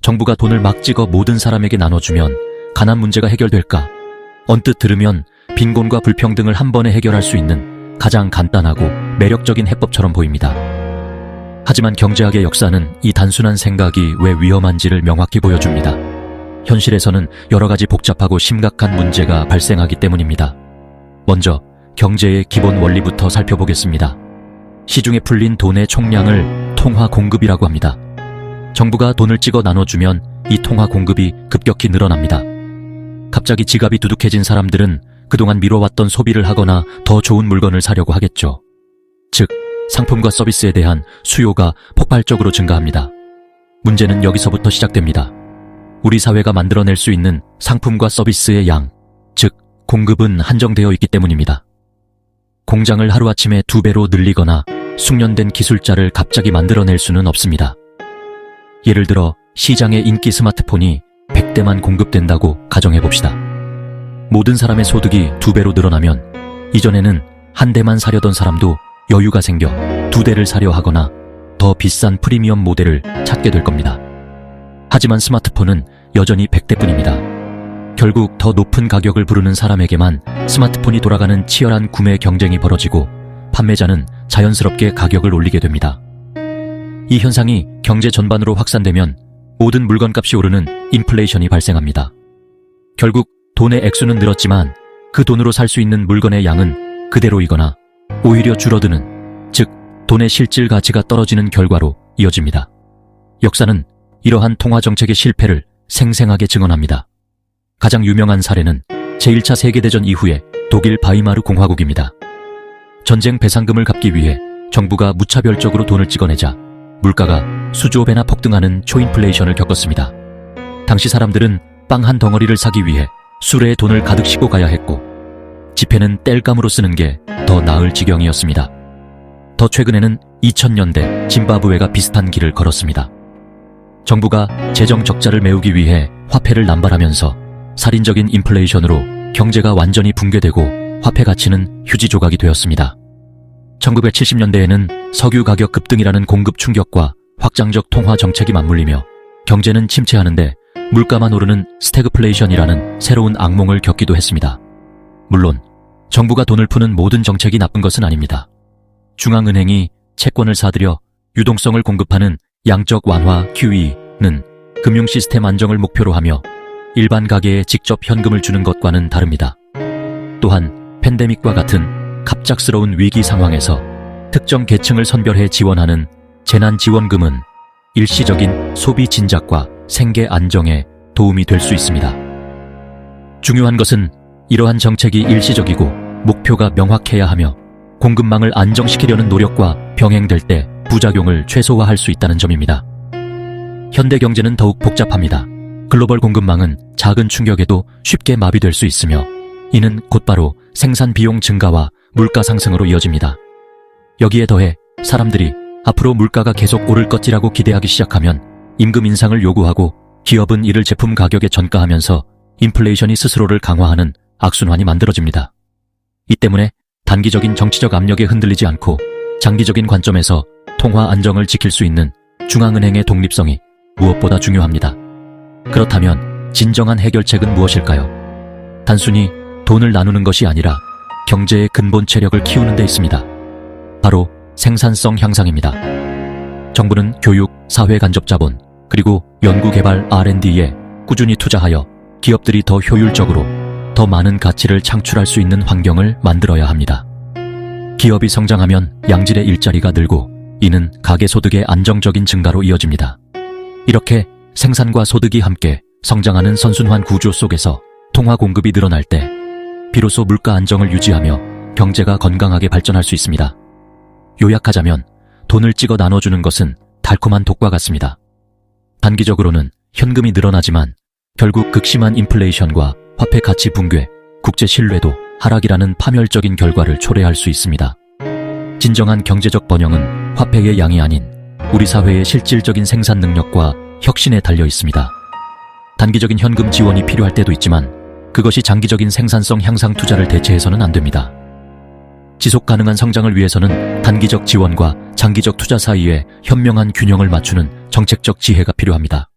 정부가 돈을 막 찍어 모든 사람에게 나눠주면 가난 문제가 해결될까? 언뜻 들으면 빈곤과 불평등을 한 번에 해결할 수 있는 가장 간단하고 매력적인 해법처럼 보입니다. 하지만 경제학의 역사는 이 단순한 생각이 왜 위험한지를 명확히 보여줍니다. 현실에서는 여러 가지 복잡하고 심각한 문제가 발생하기 때문입니다. 먼저 경제의 기본 원리부터 살펴보겠습니다. 시중에 풀린 돈의 총량을 통화 공급이라고 합니다. 정부가 돈을 찍어 나눠주면 이 통화 공급이 급격히 늘어납니다. 갑자기 지갑이 두둑해진 사람들은 그동안 미뤄왔던 소비를 하거나 더 좋은 물건을 사려고 하겠죠. 즉, 상품과 서비스에 대한 수요가 폭발적으로 증가합니다. 문제는 여기서부터 시작됩니다. 우리 사회가 만들어낼 수 있는 상품과 서비스의 양, 즉 공급은 한정되어 있기 때문입니다. 공장을 하루아침에 2배로 늘리거나 숙련된 기술자를 갑자기 만들어낼 수는 없습니다. 예를 들어 시장에 인기 스마트폰이 100대만 공급된다고 가정해봅시다. 모든 사람의 소득이 2배로 늘어나면 이전에는 한 대만 사려던 사람도 여유가 생겨 2대를 사려 하거나 더 비싼 프리미엄 모델을 찾게 될 겁니다. 하지만 스마트폰은 여전히 100대뿐입니다. 결국 더 높은 가격을 부르는 사람에게만 스마트폰이 돌아가는 치열한 구매 경쟁이 벌어지고 판매자는 자연스럽게 가격을 올리게 됩니다. 이 현상이 경제 전반으로 확산되면 모든 물건값이 오르는 인플레이션이 발생합니다. 결국 돈의 액수는 늘었지만 그 돈으로 살 수 있는 물건의 양은 그대로이거나 오히려 줄어드는, 즉 돈의 실질 가치가 떨어지는 결과로 이어집니다. 역사는 이러한 통화정책의 실패를 생생하게 증언합니다. 가장 유명한 사례는 제1차 세계대전 이후의 독일 바이마르 공화국입니다. 전쟁 배상금을 갚기 위해 정부가 무차별적으로 돈을 찍어내자 물가가 수조 배나 폭등하는 초인플레이션을 겪었습니다. 당시 사람들은 빵 한 덩어리를 사기 위해 수레에 돈을 가득 싣고 가야 했고 지폐는 땔감으로 쓰는 게 더 나을 지경이었습니다. 더 최근에는 2000년대 짐바브웨가 비슷한 길을 걸었습니다. 정부가 재정 적자를 메우기 위해 화폐를 남발하면서 살인적인 인플레이션으로 경제가 완전히 붕괴되고 화폐 가치는 휴지 조각이 되었습니다. 1970년대에는 석유 가격 급등이라는 공급 충격과 확장적 통화 정책이 맞물리며 경제는 침체하는데 물가만 오르는 스태그플레이션이라는 새로운 악몽을 겪기도 했습니다. 물론 정부가 돈을 푸는 모든 정책이 나쁜 것은 아닙니다. 중앙은행이 채권을 사들여 유동성을 공급하는 양적 완화 QE는 금융 시스템 안정을 목표로 하며 일반 가게에 직접 현금을 주는 것과는 다릅니다. 또한 팬데믹과 같은 갑작스러운 위기 상황에서 특정 계층을 선별해 지원하는 재난지원금은 일시적인 소비 진작과 생계 안정에 도움이 될 수 있습니다. 중요한 것은 이러한 정책이 일시적이고 목표가 명확해야 하며 공급망을 안정시키려는 노력과 병행될 때 부작용을 최소화할 수 있다는 점입니다. 현대 경제는 더욱 복잡합니다. 글로벌 공급망은 작은 충격에도 쉽게 마비될 수 있으며 이는 곧바로 생산 비용 증가와 물가 상승으로 이어집니다. 여기에 더해 사람들이 앞으로 물가가 계속 오를 것이라고 기대하기 시작하면 임금 인상을 요구하고 기업은 이를 제품 가격에 전가하면서 인플레이션이 스스로를 강화하는 악순환이 만들어집니다. 이 때문에 단기적인 정치적 압력에 흔들리지 않고 장기적인 관점에서 통화 안정을 지킬 수 있는 중앙은행의 독립성이 무엇보다 중요합니다. 그렇다면 진정한 해결책은 무엇일까요? 단순히 돈을 나누는 것이 아니라 경제의 근본 체력을 키우는 데 있습니다. 바로 생산성 향상입니다. 정부는 교육, 사회간접자본, 그리고 연구개발 R&D에 꾸준히 투자하여 기업들이 더 효율적으로 더 많은 가치를 창출할 수 있는 환경을 만들어야 합니다. 기업이 성장하면 양질의 일자리가 늘고 이는 가계소득의 안정적인 증가로 이어집니다. 이렇게 생산과 소득이 함께 성장하는 선순환 구조 속에서 통화 공급이 늘어날 때 비로소 물가 안정을 유지하며 경제가 건강하게 발전할 수 있습니다. 요약하자면 돈을 찍어 나눠주는 것은 달콤한 독과 같습니다. 단기적으로는 현금이 늘어나지만 결국 극심한 인플레이션과 화폐 가치 붕괴, 국제 신뢰도 하락이라는 파멸적인 결과를 초래할 수 있습니다. 진정한 경제적 번영은 화폐의 양이 아닌 우리 사회의 실질적인 생산 능력과 혁신에 달려 있습니다. 단기적인 현금 지원이 필요할 때도 있지만 그것이 장기적인 생산성 향상 투자를 대체해서는 안 됩니다. 지속 가능한 성장을 위해서는 단기적 지원과 장기적 투자 사이에 현명한 균형을 맞추는 정책적 지혜가 필요합니다.